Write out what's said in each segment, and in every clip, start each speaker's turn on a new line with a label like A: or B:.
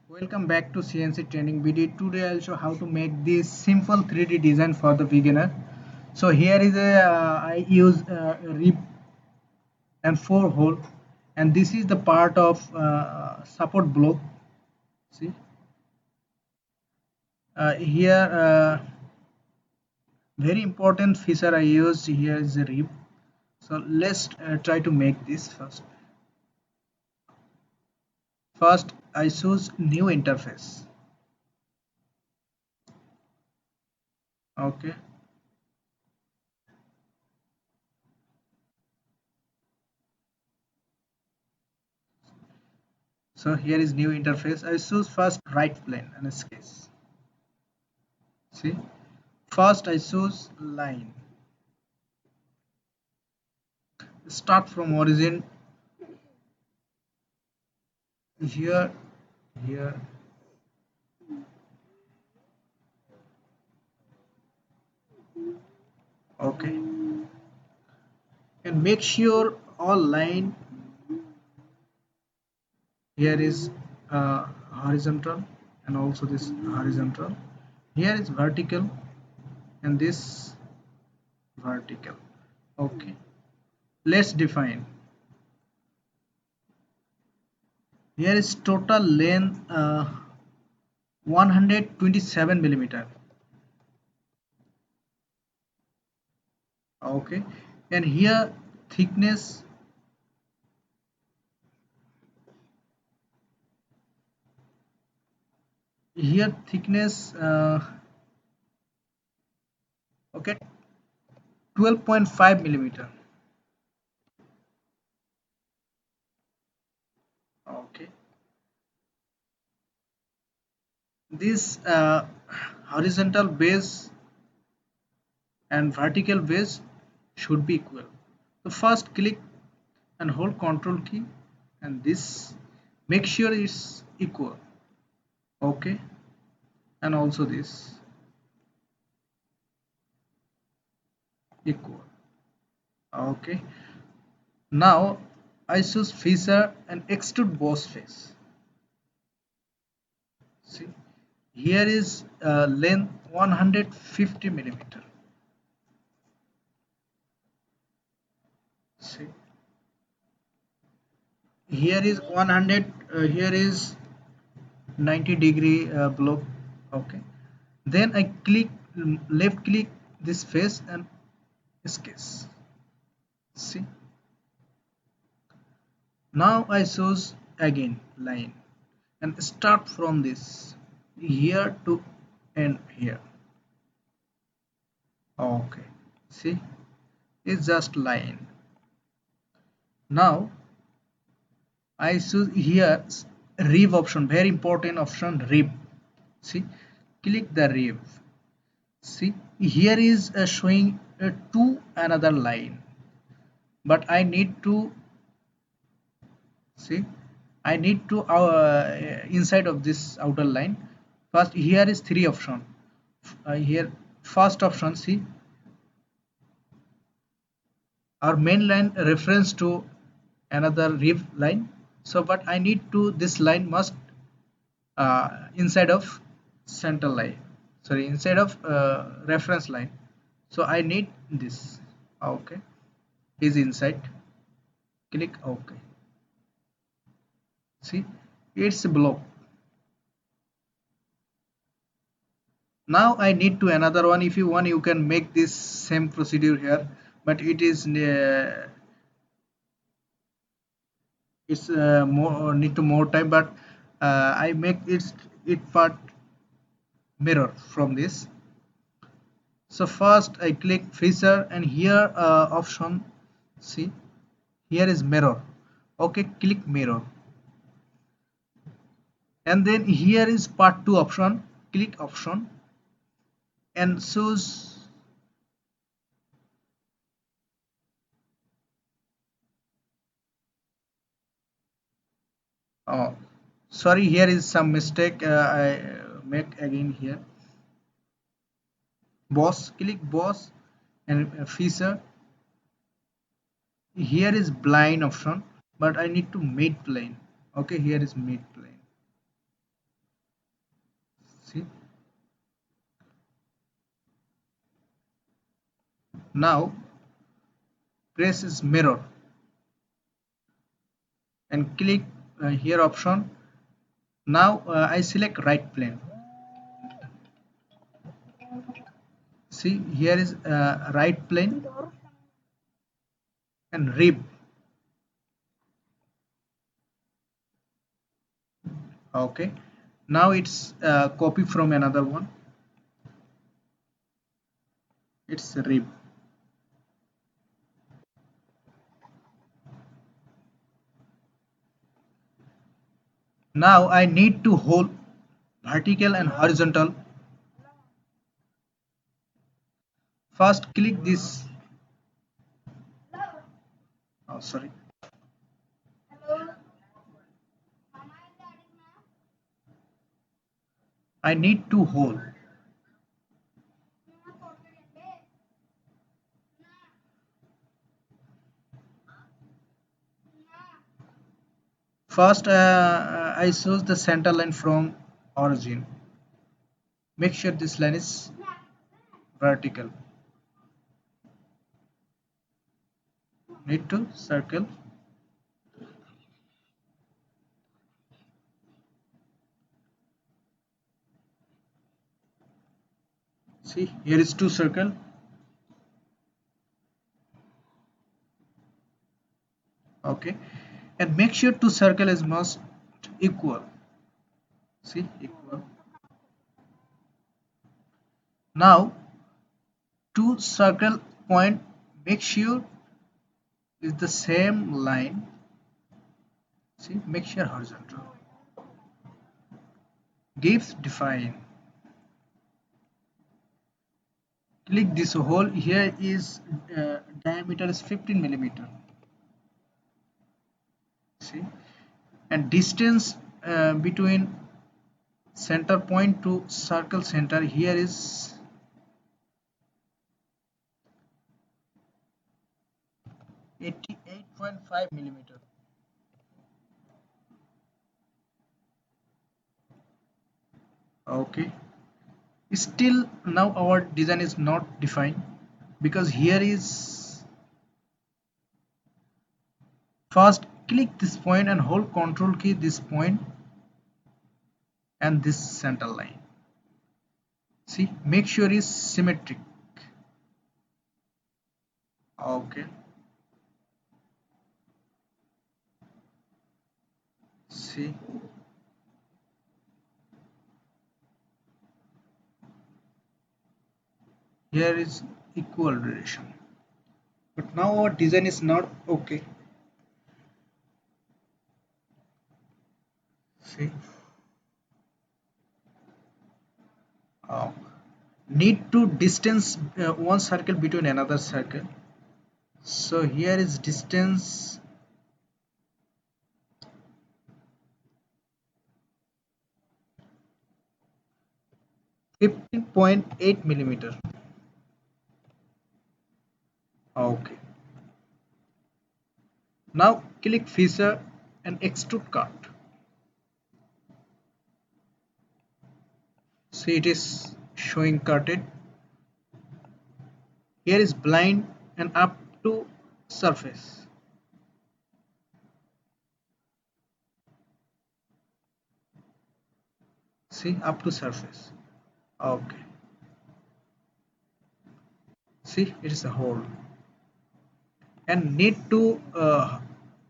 A: Welcome back to CNC training video. Today I'll show how to make this simple 3D design for the beginner. So here is a I use a rib and 4 hole, and this is the part of support block. See here, very important feature I use here is a rib. So let's try to make this first. First I choose new interface. Okay. So here is new interface. I choose first right plane and sketch. See, first I choose line. Start from origin here, here. Okay, and make sure all line here is horizontal and also this horizontal. Here is vertical and this vertical. Okay, let's define. Here is total length 127 millimeter. Okay, and here thickness, here thickness okay, 12.5 millimeter. Okay, this horizontal base and vertical base should be equal. So first click and hold Ctrl key, and this make sure it's equal. Okay, and also this equal. Okay, now I choose feature and extrude boss face. See, here is length 150 millimeter. See, here is 100, here is 90-degree block. Okay, then I click, left click this face and sketch. See, now I choose again line and start from this here to end here. Okay, see, it's just line. Now I choose here rib option, very important option, rib. See, click the rib. See, here is showing two another line, but I need to see, I need to inside of this outer line. First, here is three option. Here, first option, see, our main line reference to another rib line. So, but I need to this line must inside of center line. Sorry, inside of reference line. So I need this. Okay, is inside. Click OK. See, it's block. Now I need to another one. If you want, you can make this same procedure here, but it is it's more need to more time. But I make it part mirror from this. So first I click feature and here option. See, here is mirror. Okay, click mirror, and then here is part 2 option. Click option and choose. Oh, sorry, here is some mistake. I make again here. Boss, click boss and feature. Here is blind option, but I need to mid plane. Okay, here is mid plane. See, now press is mirror and click here option. Now I select right plane. See, here is right plane and rib. Okay, now it's copy from another one. It's rib. Now I need to hold vertical and horizontal. First click this. Oh, sorry. I need to hold. First, I choose the center line from origin. Make sure this line is vertical. Need to circle. See, here is two circle. Okay, and make sure two circle is must equal. See, equal. Now, two circle point. Make sure is the same line. See, make sure horizontal. Gives define. Click this hole. Here is diameter is 15 millimeter. See, and distance between center point to circle center here is 88.5 millimeter. Okay, still now our design is not defined because here is first click this point and hold control key this point and this center line. See, make sure is symmetric. Okay, see, here is equal duration, but now our design is not okay. See, uh, need to distance one circle between another circle. So here is distance 15.8 millimeter. Okay, now click feature and extrude cut. See, it is showing cutted. Here is blind and up to surface. See, up to surface. Okay, see, it is a hole and need to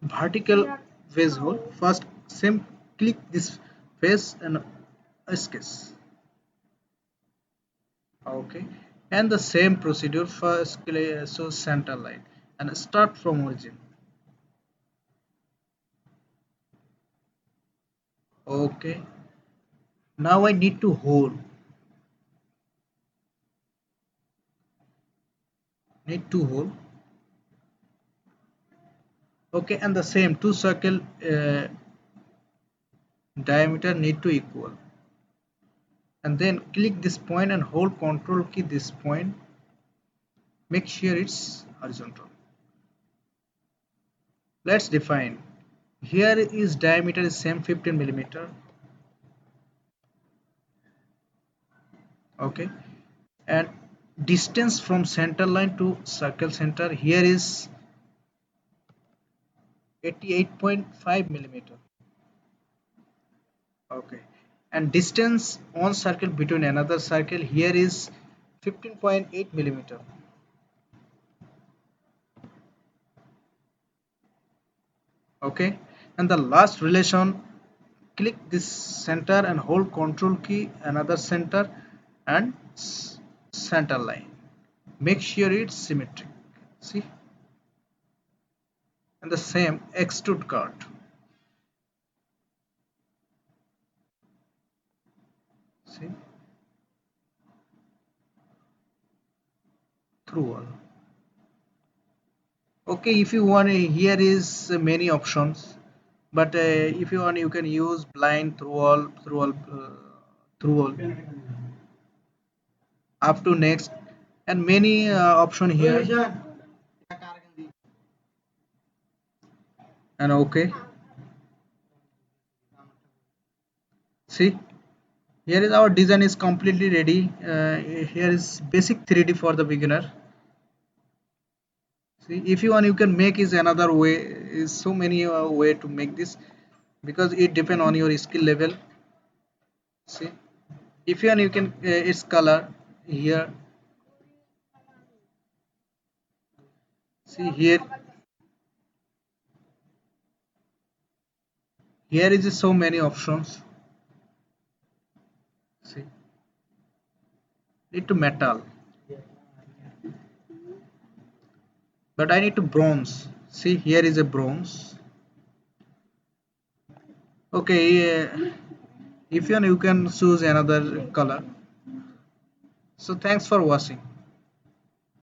A: vertical face hole. First same click this face and sketch. Okay, and the same procedure first so center line and start from origin. Okay, now I need to hold. Need to hold. Okay, and the same two circle diameter need to equal, and then click this point and hold control key this point. Make sure it's horizontal. Let's define. Here is diameter is same 15 millimeter. Okay, and distance from center line to circle center here is 88.5 millimeter. Okay, and distance on circle between another circle here is 15.8 millimeter. Okay, and the last relation, click this center and hold control key another center and center line, make sure it's symmetric. See, and the same extrude cut. See, through all. Okay, if you want, here is many options, but if you want you can use blind, through all, up to next, and many option here. And okay, see, here is our design is completely ready. Here is basic 3D for the beginner. See, if you want you can make is another way, is so many way to make this, because it depend on your skill level. See, if you want you can its color here. See here, here is so many options. See, need to metal, but I need to bronze. See, here is a bronze. Okay, if you want you can choose another color. So thanks for watching.